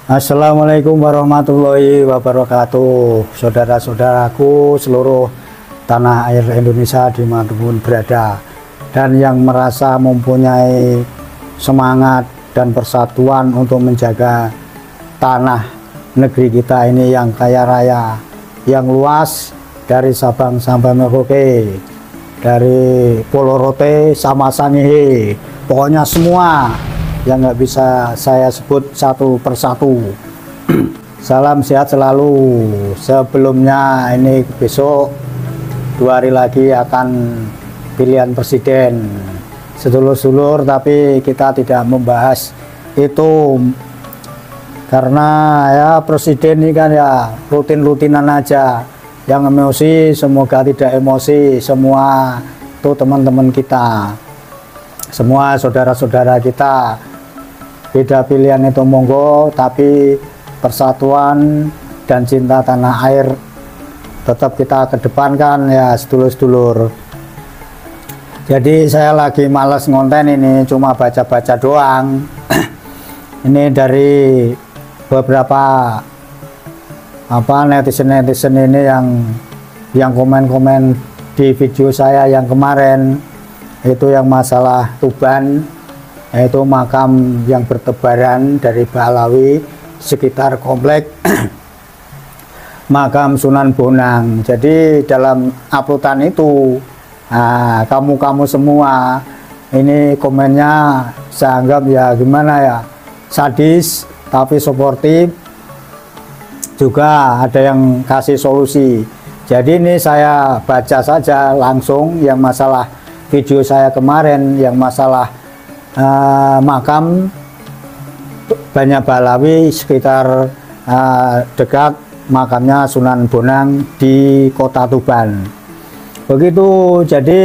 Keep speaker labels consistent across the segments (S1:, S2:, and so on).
S1: Assalamualaikum warahmatullahi wabarakatuh, saudara-saudaraku seluruh tanah air Indonesia dimanapun berada, dan yang merasa mempunyai semangat dan persatuan untuk menjaga tanah negeri kita ini yang kaya raya, yang luas dari Sabang sampai Merauke, dari Pulau Rote sama Sangihe, pokoknya semua yang nggak bisa saya sebut satu persatu. Salam sehat selalu. Sebelumnya ini besok 2 hari lagi akan pilihan presiden, sedulur-sedulur, tapi kita tidak membahas itu karena ya presiden ini kan ya rutin-rutinan aja. Yang emosi semoga tidak emosi, semua itu teman-teman kita, semua saudara-saudara kita. Beda pilihan itu monggo, tapi persatuan dan cinta tanah air tetap kita kedepankan ya sedulur-sedulur. Jadi saya lagi males ngonten ini, cuma baca-baca doang. Ini dari beberapa netizen ini yang komen-komen di video saya yang kemarin, itu yang masalah Tuban, yaitu makam yang bertebaran dari Balawi sekitar komplek makam Sunan Bonang. Jadi dalam uploadan itu, kamu semua ini komennya saya anggap ya gimana ya, sadis tapi suportif, juga ada yang kasih solusi. Jadi ini saya baca saja langsung yang masalah video saya kemarin, yang masalah makam Banyak Balawi sekitar dekat makamnya Sunan Bonang di Kota Tuban. Begitu, jadi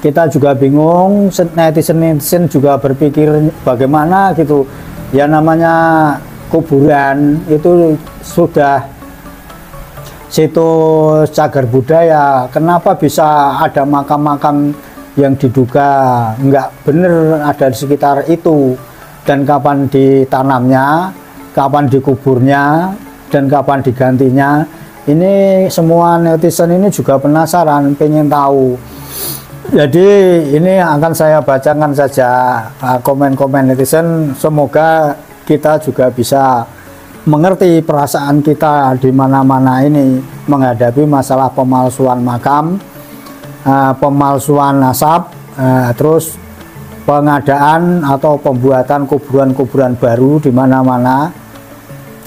S1: kita juga bingung, netizen juga berpikir bagaimana gitu. Ya namanya kuburan itu sudah situs cagar budaya, kenapa bisa ada makam-makam yang diduga nggak bener ada di sekitar itu, dan kapan ditanamnya, kapan dikuburnya, dan kapan digantinya. Ini semua netizen ini juga penasaran, pengen tahu. Jadi ini akan saya bacakan saja komen-komen netizen, semoga kita juga bisa mengerti perasaan kita di mana-mana ini menghadapi masalah pemalsuan makam, pemalsuan nasab, terus pengadaan atau pembuatan kuburan-kuburan baru di mana-mana.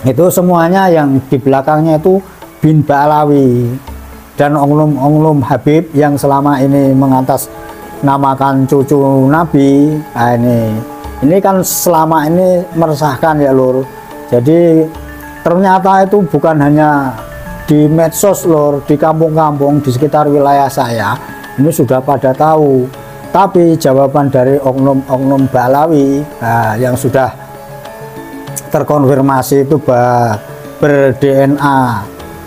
S1: Itu semuanya yang di belakangnya itu bin Balawi dan oknum-oknum Habib yang selama ini mengatasnamakan cucu Nabi. Nah, ini kan selama ini meresahkan ya lur. Jadi ternyata itu bukan hanya di medsos lor, di kampung-kampung di sekitar wilayah saya ini sudah pada tahu, tapi jawaban dari oknum-oknum Balawi yang sudah terkonfirmasi itu ber-DNA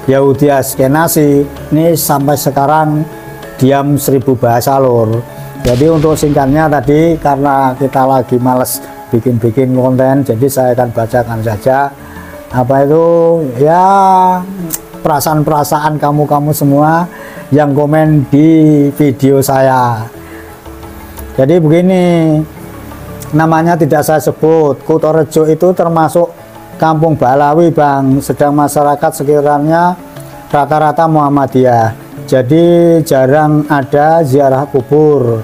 S1: Yahudi Askenasi ini sampai sekarang diam 1000 bahasa lor. Jadi untuk singkatnya tadi, karena kita lagi males bikin konten, jadi saya akan bacakan saja apa itu ya perasaan kamu semua yang komen di video saya. Jadi begini, namanya tidak saya sebut. Kutorejo itu termasuk kampung Balawi bang, sedang masyarakat sekitarnya rata-rata Muhammadiyah. Jadi jarang ada ziarah kubur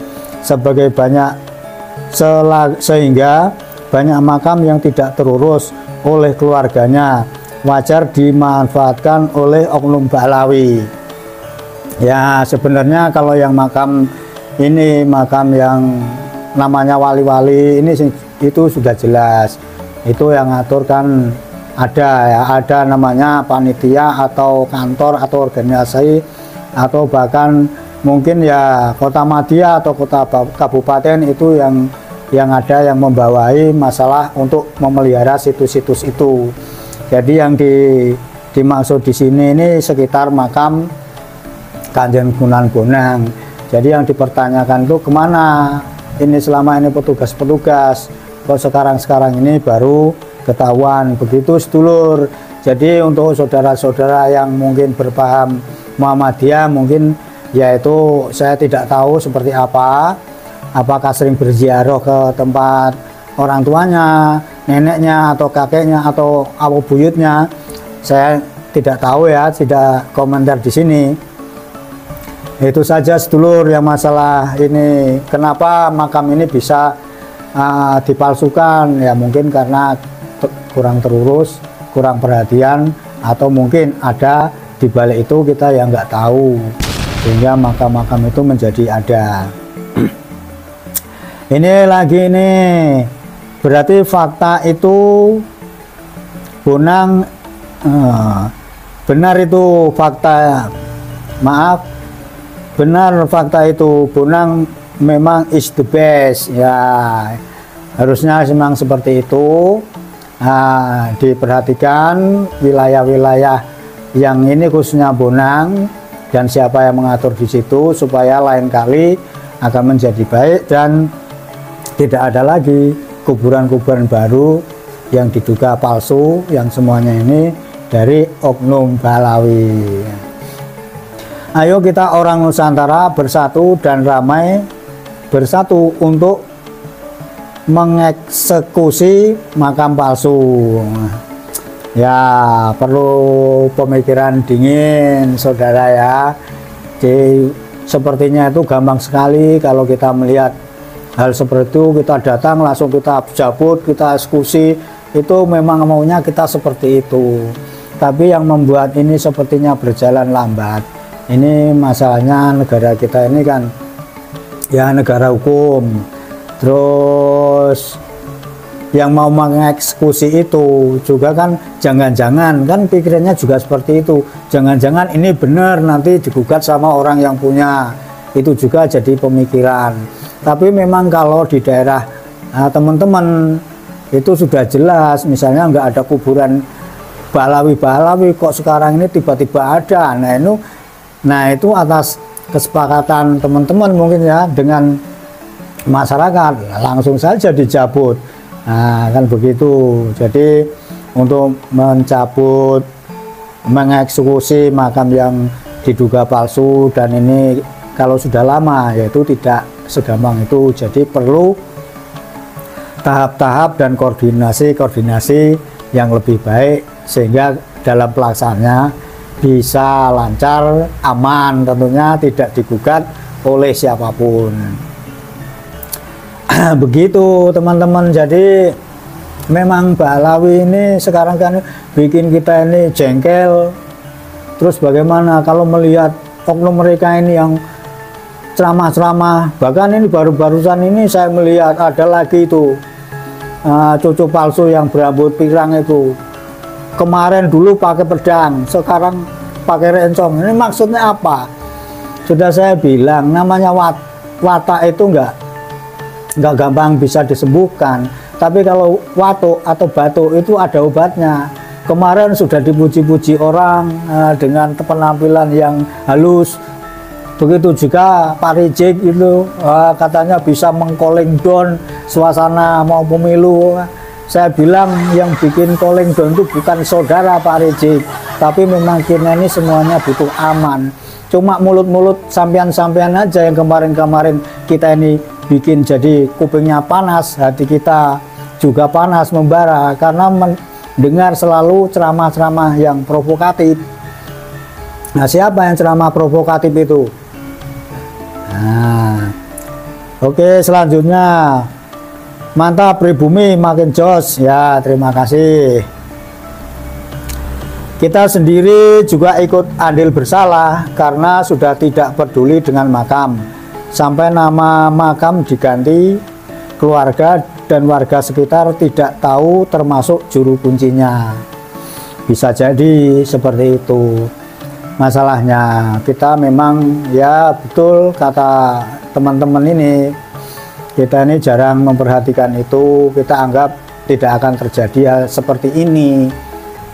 S1: sehingga banyak makam yang tidak terurus oleh keluarganya, wajar dimanfaatkan oleh oknum Balawi. Ya sebenarnya kalau yang makam ini, makam yang namanya wali-wali ini itu sudah jelas, itu yang ngatur kan ada namanya panitia atau kantor atau organisasi, atau bahkan mungkin ya kota madya atau kota kabupaten itu yang ada yang membawahi masalah untuk memelihara situs-situs itu. Jadi yang dimaksud di sini ini sekitar makam Kanjeng Sunan Bonang. Jadi yang dipertanyakan itu kemana ini selama ini petugas-petugas, kok sekarang ini baru ketahuan. Begitu sedulur. Jadi untuk saudara-saudara yang mungkin berpaham Muhammadiyah, mungkin yaitu saya tidak tahu seperti apa, apakah sering berziarah ke tempat orang tuanya, neneknya atau kakeknya atau abu buyutnya, saya tidak tahu ya, tidak komentar di sini. Itu saja sedulur yang masalah ini. Kenapa makam ini bisa dipalsukan? Ya mungkin karena kurang terurus, kurang perhatian, atau mungkin ada di balik itu kita yang nggak tahu, sehingga makam-makam itu menjadi ada. Ini lagi nih, berarti fakta itu Bonang benar itu fakta, maaf, benar fakta itu Bonang memang is the best ya, harusnya memang seperti itu. Nah, diperhatikan wilayah-wilayah yang ini khususnya Bonang dan siapa yang mengatur di situ supaya lain kali akan menjadi baik dan tidak ada lagi kuburan-kuburan baru yang diduga palsu, yang semuanya ini dari oknum Balawi. Ayo kita orang Nusantara bersatu dan ramai bersatu untuk mengeksekusi makam palsu. Ya perlu pemikiran dingin saudara ya. Jadi sepertinya itu gampang sekali kalau kita melihat hal seperti itu, kita datang langsung kita cabut, kita eksekusi. Itu memang maunya kita seperti itu. Tapi yang membuat ini sepertinya berjalan lambat. Ini masalahnya negara kita ini kan ya negara hukum. Terus yang mau mengeksekusi itu juga kan jangan-jangan kan pikirannya juga seperti itu, jangan-jangan ini benar nanti digugat sama orang yang punya, itu juga jadi pemikiran. Tapi memang kalau di daerah teman-teman itu sudah jelas, misalnya nggak ada kuburan Balawi kok sekarang ini tiba-tiba ada. Nah itu atas kesepakatan teman-teman mungkin ya dengan masyarakat langsung saja dicabut. Nah kan begitu. Jadi untuk mencabut, mengeksekusi makam yang diduga palsu dan ini kalau sudah lama yaitu tidak segampang itu. Jadi perlu tahap-tahap dan koordinasi yang lebih baik sehingga dalam pelaksanaannya bisa lancar, aman, tentunya tidak digugat oleh siapapun. Begitu teman-teman. Jadi memang Balawi ini sekarang kan bikin kita ini jengkel. Terus bagaimana kalau melihat oknum mereka ini yang ceramah-ceramah, bahkan ini baru-barusan ini saya melihat ada lagi itu cucu palsu yang berambut pirang itu. Kemarin dulu pakai pedang, sekarang pakai rencong. Ini maksudnya apa? Sudah saya bilang namanya watak itu enggak gampang bisa disembuhkan. Tapi kalau watuk atau batuk itu ada obatnya. Kemarin sudah dipuji-puji orang dengan penampilan yang halus. Begitu juga Pak Rizik itu katanya bisa mengkoleng down suasana mau pemilu. Saya bilang yang bikin koleng down itu bukan saudara Pak Rizik, tapi memang kita ini semuanya butuh aman. Cuma mulut-mulut sampean-sampean aja yang kemarin-kemarin kita ini bikin jadi kupingnya panas, hati kita juga panas membara karena mendengar selalu ceramah-ceramah yang provokatif. Nah, siapa yang ceramah provokatif itu? Nah, oke, selanjutnya mantap, pribumi makin jos ya, terima kasih. Kita sendiri juga ikut andil bersalah karena sudah tidak peduli dengan makam. Sampai nama makam diganti, keluarga dan warga sekitar tidak tahu termasuk juru kuncinya. Bisa jadi seperti itu. Masalahnya kita memang ya betul kata teman-teman ini, kita ini jarang memperhatikan itu, kita anggap tidak akan terjadi hal seperti ini.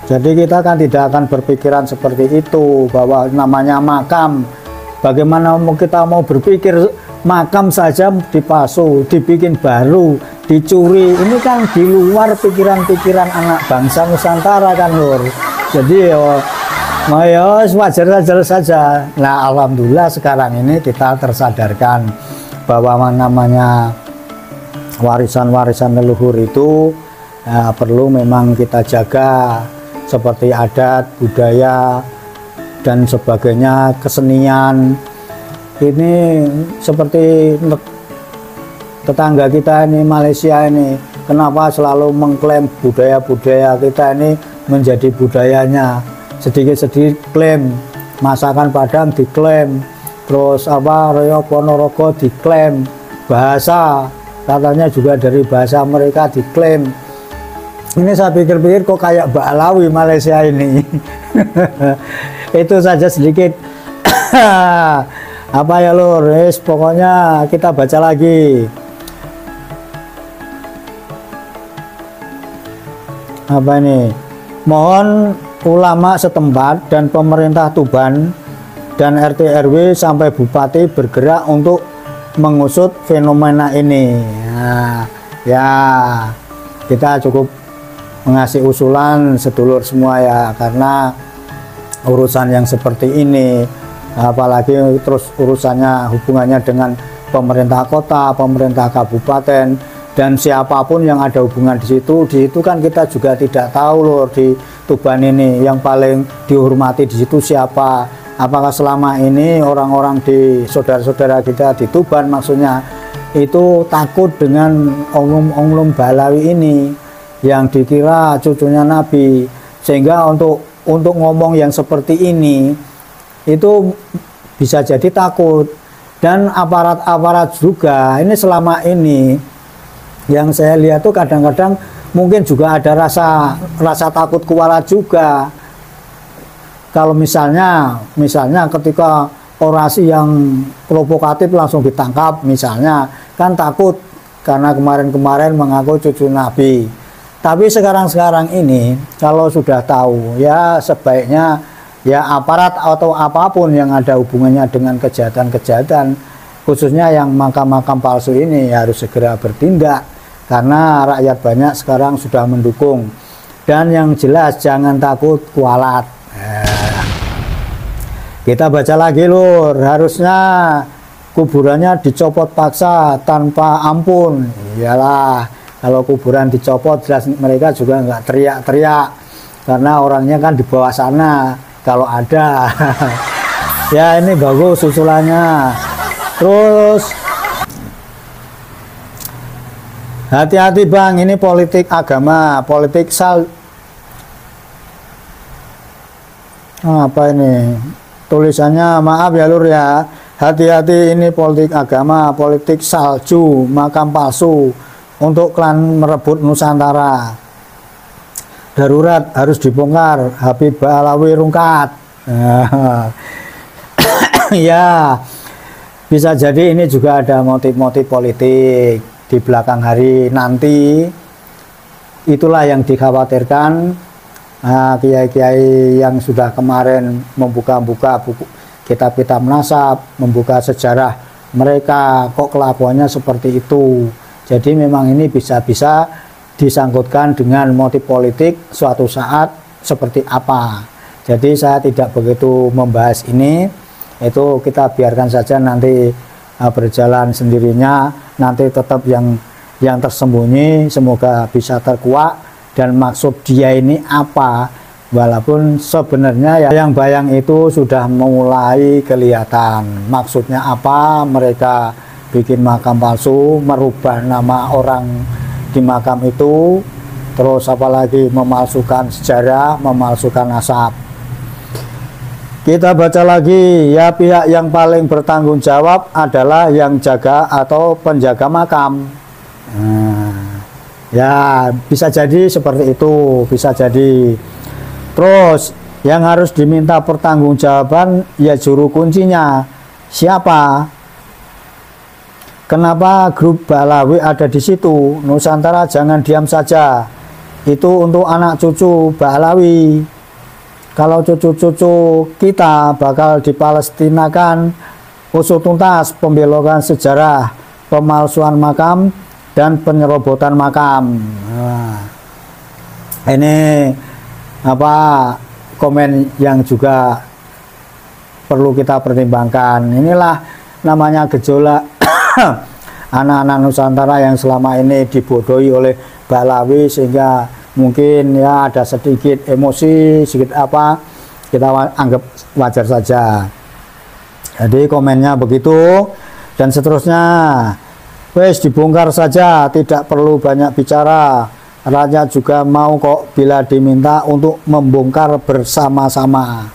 S1: Jadi kita kan tidak akan berpikiran seperti itu, bahwa namanya makam, bagaimana kita mau berpikir makam saja dipalsu, dibikin baru, dicuri. Ini kan di luar pikiran-pikiran anak bangsa Nusantara kan Lur. Jadi wajar-wajar saja. Nah alhamdulillah sekarang ini kita tersadarkan bahwa namanya warisan-warisan leluhur itu perlu memang kita jaga, seperti adat, budaya dan sebagainya, kesenian. Ini seperti tetangga kita ini, Malaysia ini, kenapa selalu mengklaim budaya-budaya kita ini menjadi budayanya. Sedikit-sedikit klaim, masakan Padang diklaim, terus Reo Ponorogo diklaim, bahasa katanya juga dari bahasa mereka diklaim. Ini saya pikir-pikir kok kayak Ba'alawi Malaysia ini. Itu saja sedikit. Apa ya Lur, pokoknya kita baca lagi. Apa ini? Mohon ulama setempat dan pemerintah Tuban dan RT RW sampai bupati bergerak untuk mengusut fenomena ini. Nah, ya kita cukup mengasih usulan sedulur semua ya, karena urusan yang seperti ini, apalagi terus urusannya hubungannya dengan pemerintah kota, pemerintah kabupaten, dan siapapun yang ada hubungan di situ kan kita juga tidak tahu Lur, di Tuban ini yang paling dihormati di situ siapa. Apakah selama ini orang-orang di saudara-saudara kita di Tuban maksudnya itu takut dengan onglum-onglum Ba'alawi ini yang dikira cucunya Nabi, sehingga untuk ngomong yang seperti ini itu bisa jadi takut. Dan aparat-aparat juga ini selama ini yang saya lihat tuh kadang-kadang mungkin juga ada rasa takut kualat juga. Kalau misalnya ketika orasi yang provokatif langsung ditangkap misalnya, kan takut karena kemarin-kemarin mengaku cucu Nabi. Tapi sekarang ini kalau sudah tahu ya sebaiknya ya aparat atau apapun yang ada hubungannya dengan kejahatan-kejahatan, khususnya yang makam-makam palsu ini harus segera bertindak, karena rakyat banyak sekarang sudah mendukung. Dan yang jelas jangan takut kualat. Kita baca lagi Lur, harusnya kuburannya dicopot paksa tanpa ampun. Iyalah, kalau kuburan dicopot jelas mereka juga nggak teriak-teriak, karena orangnya kan di bawah sana kalau ada. Ya ini bagus usulannya. Terus hati-hati Bang, ini politik agama, politik apa ini tulisannya, maaf ya Lur ya, hati-hati ini politik agama, politik salju, makam palsu untuk klan merebut Nusantara. Darurat harus dibongkar, Habib Ba'alawi rungkat. Ya bisa jadi ini juga ada motif-motif politik di belakang hari nanti. Itulah yang dikhawatirkan kiai-kiai yang sudah kemarin membuka-buka buku kitab-kitab nasab, membuka sejarah mereka, kok kelakuannya seperti itu. Jadi memang ini bisa-bisa disangkutkan dengan motif politik suatu saat seperti apa. Jadi saya tidak begitu membahas ini, itu kita biarkan saja nanti berjalan sendirinya. Nanti tetap yang tersembunyi semoga bisa terkuak, dan maksud dia ini apa, walaupun sebenarnya ya yang bayang itu sudah mulai kelihatan maksudnya apa. Mereka bikin makam palsu, merubah nama orang di makam itu, terus apalagi memalsukan sejarah, memalsukan nasab. Kita baca lagi ya, pihak yang paling bertanggung jawab adalah yang jaga atau penjaga makam. Ya bisa jadi seperti itu, bisa jadi. Terus yang harus diminta pertanggungjawaban ya juru kuncinya siapa. Kenapa grup Ba'alawi ada di situ? Nusantara jangan diam saja. Itu untuk anak cucu Ba'alawi. Kalau cucu-cucu kita bakal dipalestinakan, usut tuntas pembelokan sejarah, pemalsuan makam, dan penyerobotan makam. Nah, ini apa komen yang juga perlu kita pertimbangkan. Inilah namanya gejolak anak-anak Nusantara yang selama ini dibodohi oleh Ba'alawi, sehingga mungkin ya ada sedikit emosi, sedikit apa, kita anggap wajar saja. Jadi komennya begitu, dan seterusnya, wes dibongkar saja, tidak perlu banyak bicara, rakyat juga mau kok bila diminta untuk membongkar bersama-sama.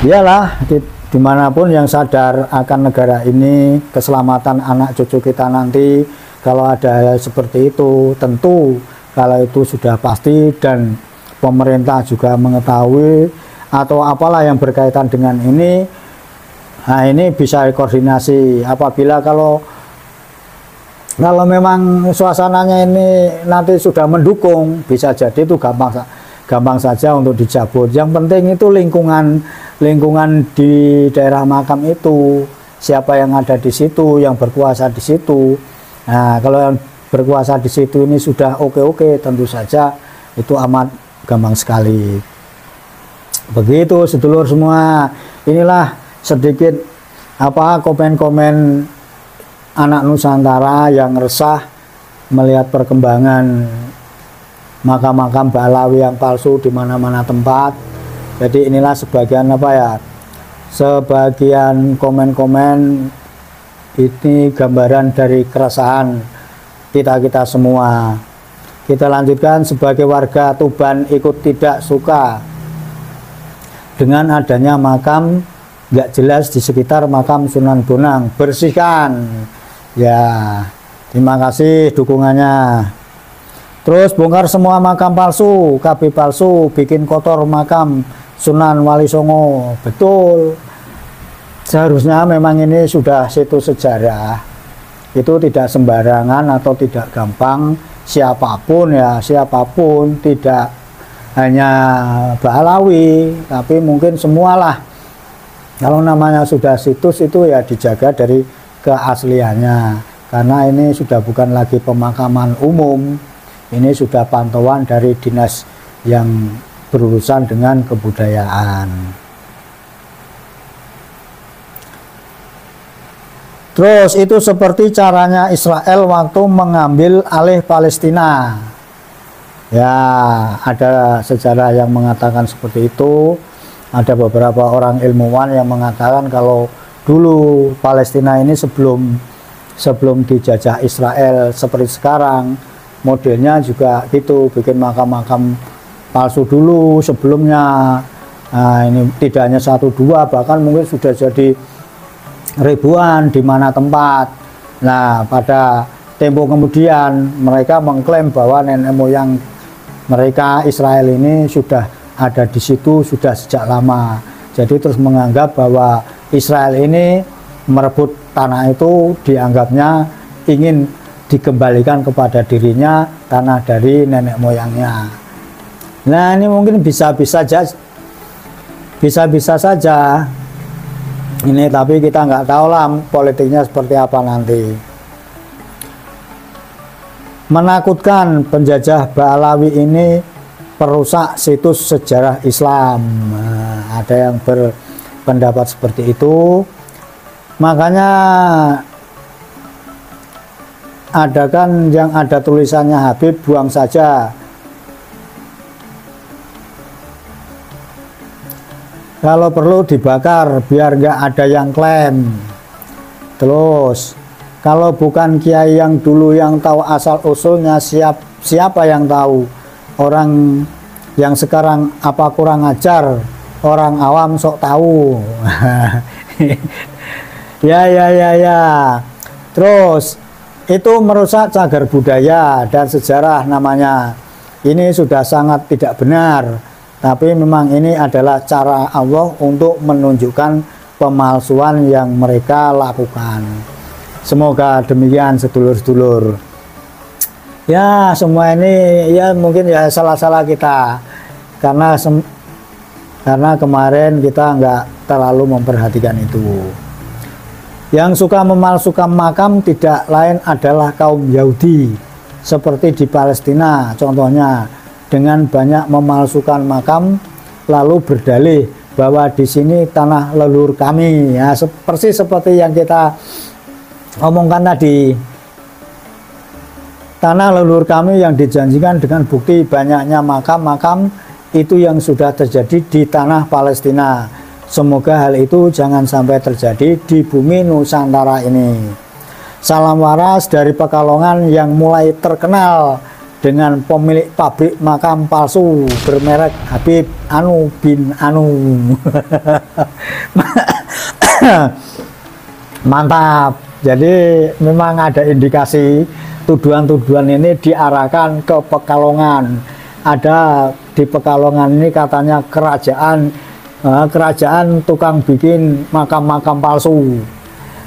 S1: Iyalah, dimanapun yang sadar akan negara ini, keselamatan anak cucu kita nanti, kalau ada hal seperti itu, tentu kalau itu sudah pasti dan pemerintah juga mengetahui atau apalah yang berkaitan dengan ini, nah ini bisa koordinasi. Apabila kalau memang suasananya ini nanti sudah mendukung, bisa jadi itu gampang saja untuk dicabut. Yang penting itu lingkungan di daerah makam itu, siapa yang ada di situ, yang berkuasa di situ. Nah, kalau yang berkuasa di situ ini sudah oke, tentu saja itu amat gampang sekali. Begitu sedulur semua, inilah sedikit apa komen-komen anak Nusantara yang resah melihat perkembangan makam-makam Ba'alawi yang palsu di mana-mana tempat. Jadi inilah sebagian apa ya, sebagian komen-komen ini gambaran dari keresahan kita semua. Kita lanjutkan, sebagai warga Tuban ikut tidak suka dengan adanya makam nggak jelas di sekitar makam Sunan Bonang. Bersihkan ya, terima kasih dukungannya. Terus bongkar semua makam palsu, KB palsu, bikin kotor makam Sunan Wali Songo. Betul, seharusnya memang ini sudah situs sejarah, itu tidak sembarangan atau tidak gampang. Siapapun ya, siapapun, tidak hanya Ba'alawi, tapi mungkin semualah. Kalau namanya sudah situs itu ya dijaga dari keasliannya, karena ini sudah bukan lagi pemakaman umum, ini sudah pantauan dari dinas yang berurusan dengan kebudayaan. Terus itu seperti caranya Israel waktu mengambil alih Palestina. Ya, ada sejarah yang mengatakan seperti itu. Ada beberapa orang ilmuwan yang mengatakan kalau dulu Palestina ini sebelum dijajah Israel seperti sekarang, modelnya juga gitu, bikin makam-makam palsu dulu sebelumnya. Nah, ini tidak hanya 1-2, bahkan mungkin sudah jadi ribuan di mana tempat. Nah, pada tempo kemudian mereka mengklaim bahwa nenek moyang mereka Israel ini sudah ada di situ sudah sejak lama. Jadi terus menganggap bahwa Israel ini merebut tanah itu, dianggapnya ingin dikembalikan kepada dirinya tanah dari nenek moyangnya. Nah, ini mungkin bisa-bisa saja ini, tapi kita nggak tahu lah politiknya seperti apa nanti. Menakutkan, penjajah Ba'alawi ini perusak situs sejarah Islam. Nah, ada yang berpendapat seperti itu. Makanya ada kan yang ada tulisannya Habib buang saja. Kalau perlu dibakar biar nggak ada yang klaim. Terus kalau bukan kiai yang dulu yang tahu asal usulnya, siapa yang tahu? Orang yang sekarang apa kurang ajar, orang awam sok tahu. ya. Terus itu merusak cagar budaya dan sejarah namanya. Ini sudah sangat tidak benar. Tapi memang ini adalah cara Allah untuk menunjukkan pemalsuan yang mereka lakukan. Semoga demikian sedulur-sedulur. Ya, semua ini ya mungkin ya salah-salah kita. Karena kemarin kita nggak terlalu memperhatikan itu. Yang suka memalsukan makam tidak lain adalah kaum Yahudi, seperti di Palestina contohnya, dengan banyak memalsukan makam lalu berdalih bahwa di sini tanah leluhur kami. Ya, persis seperti yang kita omongkan tadi. Tanah leluhur kami yang dijanjikan dengan bukti banyaknya makam-makam itu yang sudah terjadi di tanah Palestina. Semoga hal itu jangan sampai terjadi di bumi Nusantara ini. Salam waras dari Pekalongan yang mulai terkenal dengan pemilik pabrik makam palsu bermerek Habib Anu bin Anu. Mantap. Jadi memang ada indikasi tuduhan-tuduhan ini diarahkan ke Pekalongan. Ada di Pekalongan ini katanya kerajaan tukang bikin makam-makam palsu.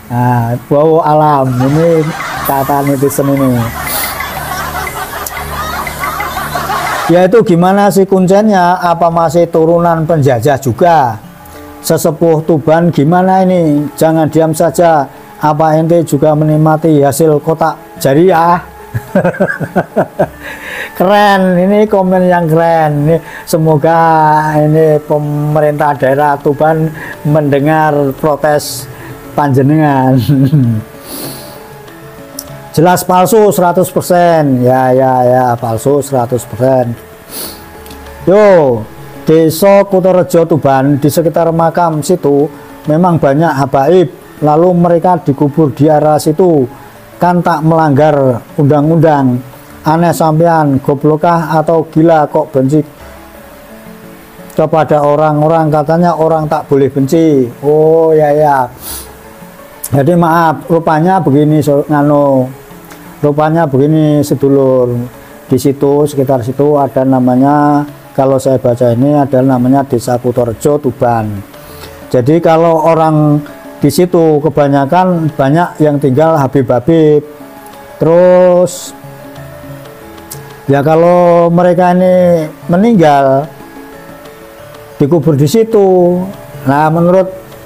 S1: Nah, wow alam ini kata netizen ini. Yaitu gimana sih kuncennya? Apa masih turunan penjajah juga? Sesepuh Tuban gimana ini? Jangan diam saja. Apa ente juga menikmati hasil kotak jariah? Keren, ini komen yang keren. Ini semoga ini pemerintah daerah Tuban mendengar protes panjenengan. Jelas palsu 100%. Ya, palsu 100%. Yo, Desa Kutorejo Tuban, di sekitar makam situ memang banyak habaib, lalu mereka dikubur di area situ. Kan tak melanggar undang-undang. Aneh sampean, goblokah atau gila kok benci kepada orang-orang? Katanya orang tak boleh benci. Oh ya. Jadi maaf, rupanya begini rupanya begini sedulur. Di situ sekitar situ ada namanya, kalau saya baca ini adalah namanya Desa Kutorejo Tuban. Jadi kalau orang di situ kebanyakan banyak yang tinggal Habib-habib. Terus ya kalau mereka ini meninggal dikubur di situ. Nah,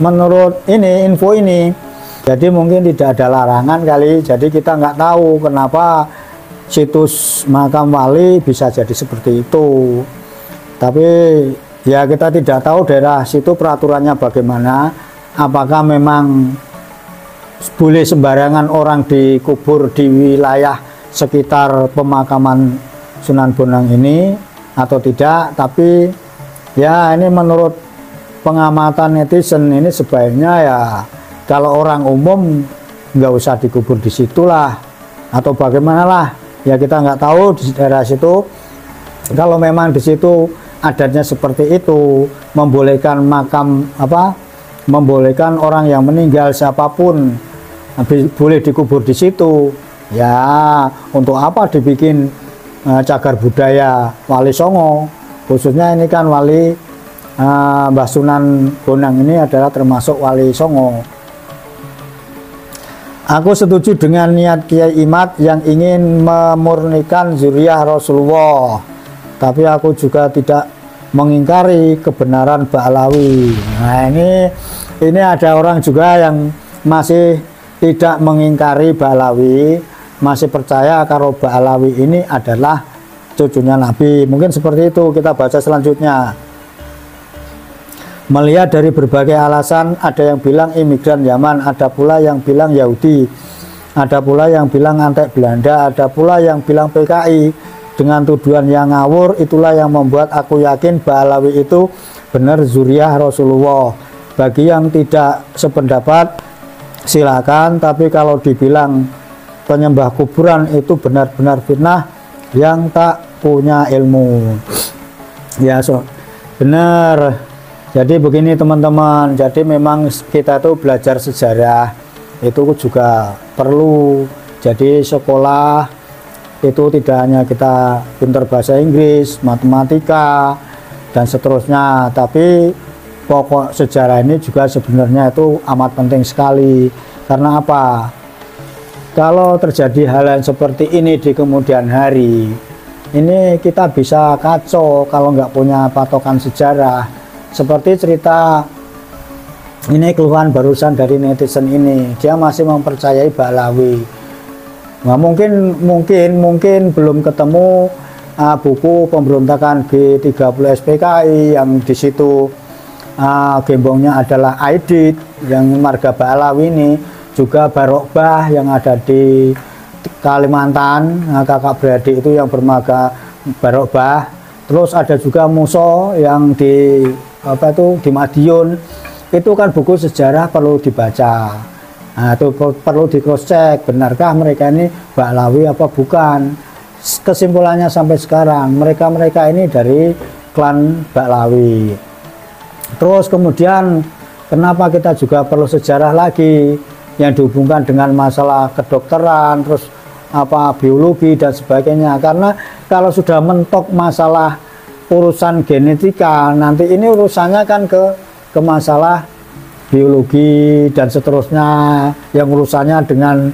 S1: menurut ini info ini, jadi mungkin tidak ada larangan kali. Jadi kita nggak tahu kenapa situs makam wali bisa jadi seperti itu. Tapi ya kita tidak tahu daerah situ peraturannya bagaimana. Apakah memang boleh sembarangan orang dikubur di wilayah sekitar pemakaman Sunan Bonang ini atau tidak? Tapi ya ini menurut pengamatan netizen ini sebaiknya ya kalau orang umum nggak usah dikubur di situlah atau bagaimana lah. Ya kita nggak tahu di daerah situ. Kalau memang di situ adatnya seperti itu, membolehkan membolehkan orang yang meninggal siapapun boleh dikubur di situ. Ya, untuk apa dibikin cagar budaya Wali Songo? Khususnya ini kan Wali Mbah Sunan Bonang ini adalah termasuk Wali Songo. Aku setuju dengan niat Kiai Imad yang ingin memurnikan zuriyah Rasulullah. Tapi aku juga tidak mengingkari kebenaran Ba'alawi. Nah, ini ada orang juga yang masih tidak mengingkari Ba'alawi, masih percaya kalau Ba'alawi ini adalah cucunya Nabi. Mungkin seperti itu. Kita baca selanjutnya. Melihat dari berbagai alasan, ada yang bilang imigran Yaman, ada pula yang bilang Yahudi, ada pula yang bilang antek Belanda, ada pula yang bilang PKI. Dengan tuduhan yang ngawur, itulah yang membuat aku yakin Ba'alawi itu benar zuriyah Rasulullah. Bagi yang tidak sependapat silakan, tapi kalau dibilang penyembah kuburan itu benar-benar fitnah yang tak punya ilmu. Ya, benar. Jadi begini teman-teman, jadi memang kita tuh belajar sejarah itu juga perlu. Jadi sekolah itu tidak hanya kita pintar bahasa Inggris, matematika, dan seterusnya, tapi pokok sejarah ini juga sebenarnya itu amat penting sekali. Karena apa? Kalau terjadi hal yang seperti ini di kemudian hari, ini kita bisa kacau kalau nggak punya patokan sejarah. Seperti cerita Ini keluhan barusan dari netizen ini, dia masih mempercayai Ba'alawi. Nah, mungkin belum ketemu buku pemberontakan G30 SPKI yang di situ gembongnya adalah Aidit yang marga Ba'alawi ini, juga Barokbah yang ada di Kalimantan, kakak beradik itu yang bermarga Barokbah. Terus ada juga Muso yang di di Madiun. Itu kan buku sejarah perlu dibaca. Nah, itu perlu di cross check, benarkah mereka ini Ba'alawi apa bukan. Kesimpulannya sampai sekarang mereka ini dari klan Ba'alawi. Terus kemudian kenapa kita juga perlu sejarah lagi yang dihubungkan dengan masalah kedokteran, terus biologi dan sebagainya, karena kalau sudah mentok masalah urusan genetika, nanti ini urusannya kan ke masalah biologi dan seterusnya, yang urusannya dengan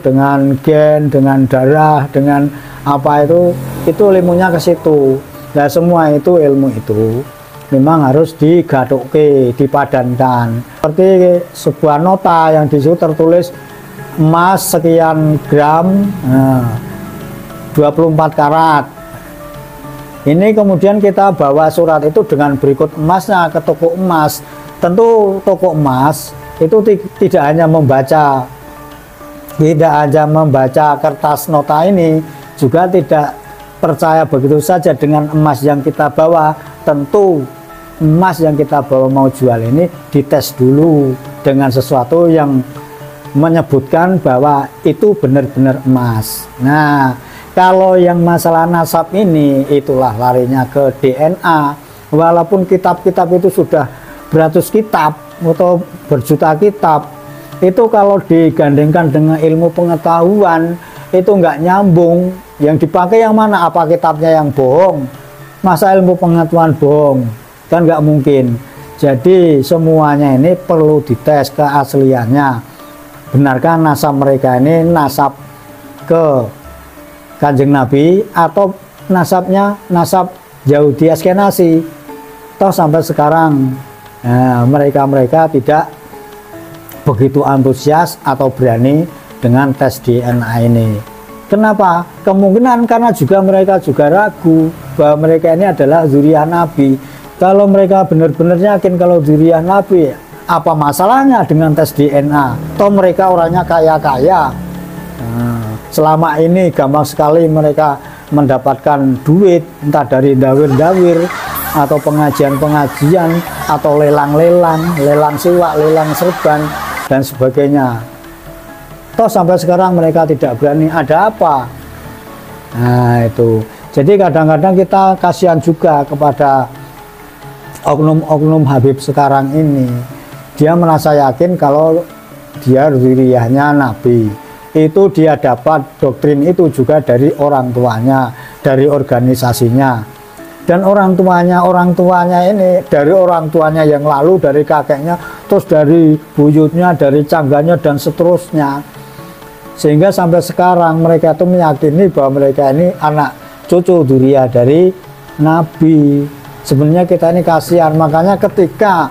S1: dengan gen, dengan darah, dengan itu ilmunya ke situ. Nah, semua itu ilmu itu memang harus digaduke, dipadankan. Seperti sebuah nota yang di situ tertulis emas sekian gram, 24 karat. Ini kemudian kita bawa surat itu dengan berikut emasnya ke toko emas. Tentu toko emas itu tidak hanya membaca kertas nota ini, juga tidak percaya begitu saja dengan emas yang kita bawa. Tentu emas yang kita bawa mau jual ini dites dulu dengan sesuatu yang menyebutkan bahwa itu benar-benar emas. Nah, kalau yang masalah nasab ini, itulah larinya ke DNA. Walaupun kitab-kitab itu sudah beratus kitab atau berjuta kitab, itu kalau digandengkan dengan ilmu pengetahuan itu nggak nyambung. Yang dipakai yang mana? Apa kitabnya yang bohong? Masa ilmu pengetahuan bohong? Kan nggak mungkin. Jadi semuanya ini perlu dites keasliannya. Benarkah nasab mereka ini nasab ke Kanjeng Nabi atau nasab Yahudi Askenasi? Toh sampai sekarang mereka tidak begitu antusias atau berani dengan tes DNA ini. Kenapa? Kemungkinan karena juga mereka juga ragu bahwa mereka ini adalah zuriyah Nabi. Kalau mereka benar-benar yakin kalau zuriyah Nabi, apa masalahnya dengan tes DNA? Toh mereka orangnya kaya-kaya. Selama ini gampang sekali mereka mendapatkan duit, entah dari dawir-dawir atau pengajian-pengajian atau lelang-lelang, lelang siwak, lelang serban dan sebagainya. Toh sampai sekarang mereka tidak berani. Ada apa? Nah itu. Jadi kadang-kadang kita kasihan juga kepada oknum-oknum Habib sekarang ini. Dia merasa yakin kalau dia zuriyahnya Nabi. Itu dia dapat doktrin itu juga dari orang tuanya, dari organisasinya. Dan orang tuanya ini dari orang tuanya yang lalu, dari kakeknya, terus dari buyutnya, dari cangganya dan seterusnya, sehingga sampai sekarang mereka itu meyakini bahwa mereka ini anak cucu dzurriyyah dari Nabi. Sebenarnya kita ini kasihan. Makanya ketika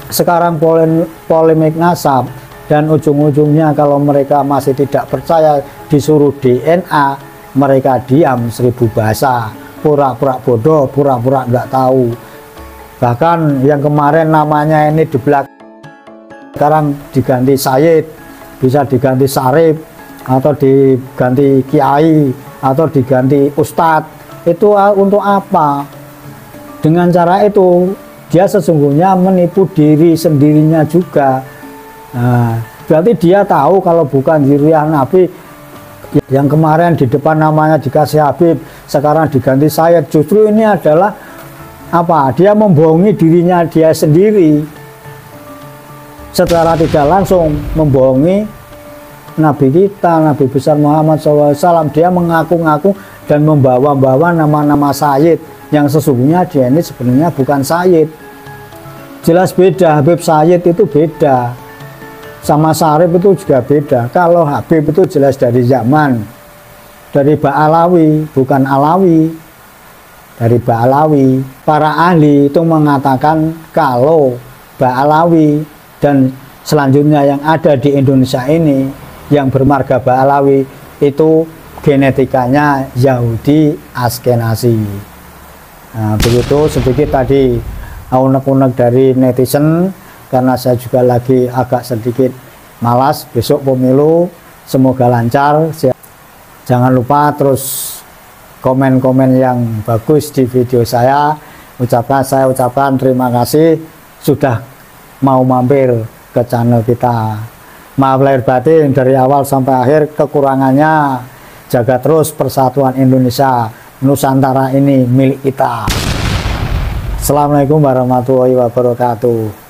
S1: sekarang polemik nasab dan ujung-ujungnya kalau mereka masih tidak percaya disuruh DNA, mereka diam 1000 bahasa, pura-pura bodoh, pura-pura nggak tahu. Bahkan yang kemarin namanya ini di belakang sekarang diganti Sayyid, bisa diganti Sarif, atau diganti Kiai, atau diganti Ustadz. Itu untuk apa? Dengan cara itu dia sesungguhnya menipu diri sendirinya juga. Nah, berarti dia tahu kalau bukan dzurriyyah Nabi. Yang kemarin di depan namanya dikasih Habib, sekarang diganti Sayyid. Justru ini adalah apa? Dia membohongi dirinya dia sendiri. Secara tidak langsung membohongi Nabi kita, Nabi besar Muhammad SAW. Dia mengaku-ngaku dan membawa-bawa nama-nama Sayyid, yang sesungguhnya dia ini sebenarnya bukan Sayyid. Jelas beda, Habib Sayyid itu beda. Sama Sarif itu juga beda. Kalau Habib itu jelas dari zaman, dari Ba'alawi, bukan Alawi, dari Ba'alawi. Para ahli itu mengatakan kalau Ba'alawi, dan selanjutnya yang ada di Indonesia ini yang bermarga Ba'alawi itu genetikanya Yahudi Askenazi. Nah, begitu sedikit tadi unek-unek dari netizen, karena saya juga lagi agak sedikit malas. Besok pemilu, semoga lancar. Jangan lupa terus komen-komen yang bagus di video saya. Saya ucapkan terima kasih sudah mau mampir ke channel kita. Maaf lahir batin dari awal sampai akhir, kekurangannya. Jaga terus persatuan Indonesia, Nusantara ini milik kita. Assalamualaikum warahmatullahi wabarakatuh.